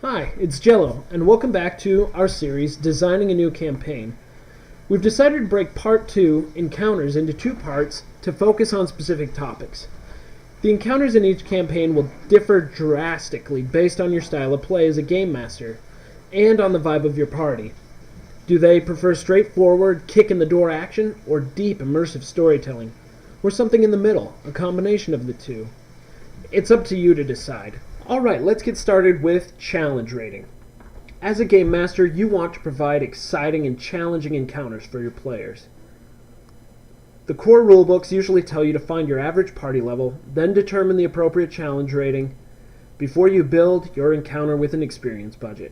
Hi, it's Jello, and welcome back to our series, Designing a New Campaign. We've decided to break Part 2, Encounters, into two parts to focus on specific topics. The encounters in each campaign will differ drastically based on your style of play as a game master, and on the vibe of your party. Do they prefer straightforward, kick-in-the-door action, or deep, immersive storytelling? Or something in the middle, a combination of the two? It's up to you to decide. Alright, let's get started with challenge rating. As a game master, you want to provide exciting and challenging encounters for your players. The core rulebooks usually tell you to find your average party level, then determine the appropriate challenge rating before you build your encounter with an experience budget.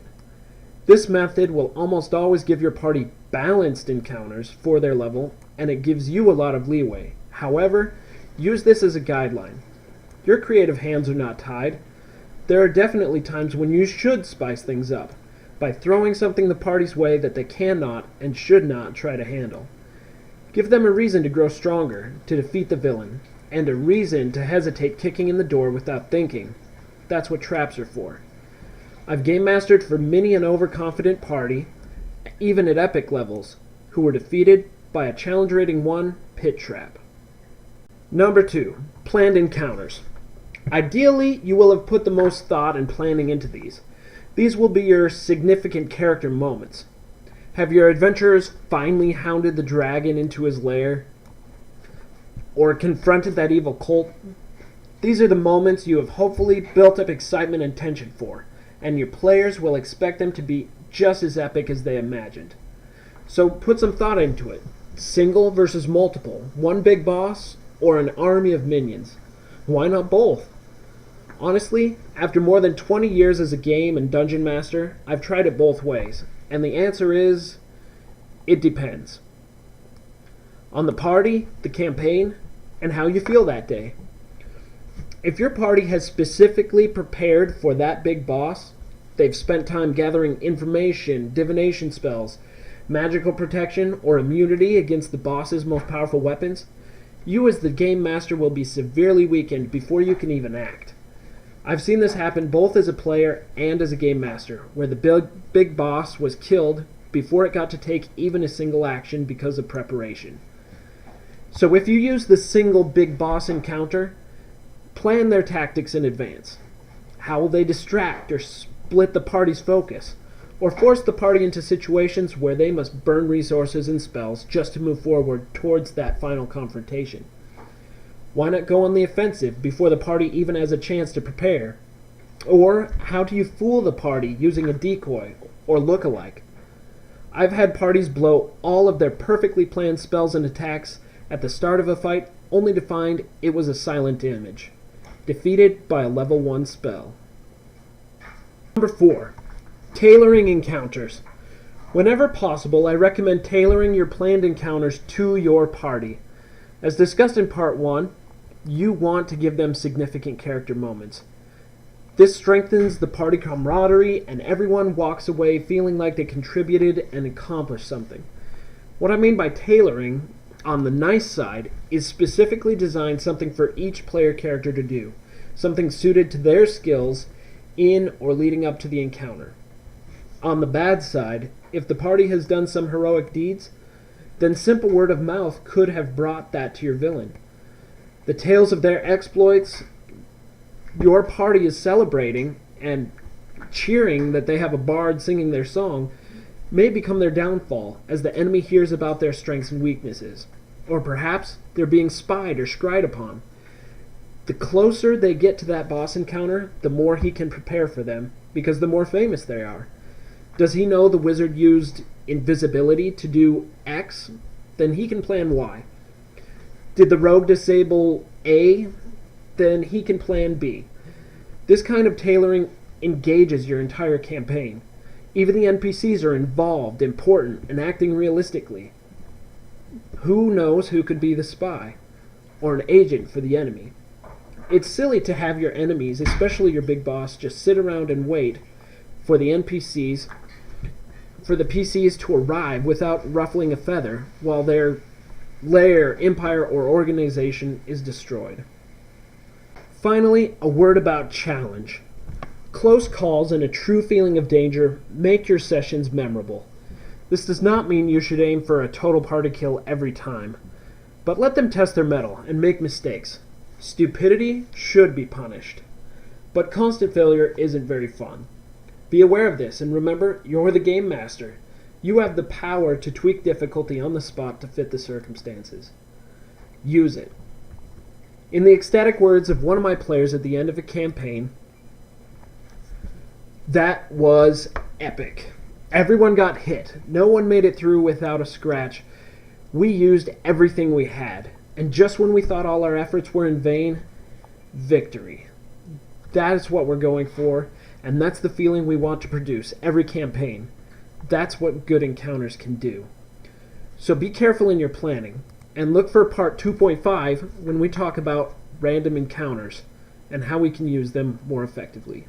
This method will almost always give your party balanced encounters for their level, and it gives you a lot of leeway. However, use this as a guideline. Your creative hands are not tied. There are definitely times when you should spice things up by throwing something the party's way that they cannot and should not try to handle. Give them a reason to grow stronger, to defeat the villain, and a reason to hesitate kicking in the door without thinking. That's what traps are for. I've game mastered for many an overconfident party, even at epic levels, who were defeated by a challenge rating 1 pit trap. Number 2. Planned encounters. Ideally, you will have put the most thought and planning into these. These will be your significant character moments. Have your adventurers finally hounded the dragon into his lair? Or confronted that evil cult? These are the moments you have hopefully built up excitement and tension for, and your players will expect them to be just as epic as they imagined. So put some thought into it. Single versus multiple, one big boss, or an army of minions. Why not both? Honestly, after more than 20 years as a game and dungeon master, I've tried it both ways, and the answer is, it depends. On the party, the campaign, and how you feel that day. If your party has specifically prepared for that big boss, they've spent time gathering information, divination spells, magical protection, or immunity against the boss's most powerful weapons, you as the game master will be severely weakened before you can even act. I've seen this happen both as a player and as a game master, where the big boss was killed before it got to take even a single action because of preparation. So if you use the single big boss encounter, plan their tactics in advance. How will they distract or split the party's focus, or force the party into situations where they must burn resources and spells just to move forward towards that final confrontation? Why not go on the offensive before the party even has a chance to prepare? Or how do you fool the party using a decoy or look-alike? I've had parties blow all of their perfectly planned spells and attacks at the start of a fight only to find it was a silent image, defeated by a level 1 spell. Number 4. Tailoring encounters. Whenever possible, I recommend tailoring your planned encounters to your party. As discussed in Part 1, you want to give them significant character moments. This strengthens the party camaraderie, and everyone walks away feeling like they contributed and accomplished something. What I mean by tailoring, on the nice side, is specifically design something for each player character to do, something suited to their skills in or leading up to the encounter. On the bad side, if the party has done some heroic deeds, then simple word of mouth could have brought that to your villain. The tales of their exploits your party is celebrating and cheering that they have a bard singing their song may become their downfall as the enemy hears about their strengths and weaknesses. Or perhaps they're being spied or scried upon. The closer they get to that boss encounter, the more he can prepare for them, because the more famous they are. Does he know the wizard used invisibility to do X? Then he can plan Y. Did the rogue disable A? Then he can plan B. This kind of tailoring engages your entire campaign. Even the NPCs are involved, important, and acting realistically. Who knows who could be the spy, or an agent for the enemy? It's silly to have your enemies, especially your big boss, just sit around and wait for the PCs to arrive without ruffling a feather while their lair, empire, or organization is destroyed. Finally, a word about challenge. Close calls and a true feeling of danger make your sessions memorable. This does not mean you should aim for a total party kill every time, but let them test their mettle and make mistakes. Stupidity should be punished, but constant failure isn't very fun. Be aware of this, and remember, you're the game master. You have the power to tweak difficulty on the spot to fit the circumstances. Use it. In the ecstatic words of one of my players at the end of a campaign, that was epic. Everyone got hit. No one made it through without a scratch. We used everything we had. And just when we thought all our efforts were in vain, victory. That is what we're going for, and that's the feeling we want to produce every campaign. That's what good encounters can do. So be careful in your planning, and look for part 2.5 when we talk about random encounters and how we can use them more effectively.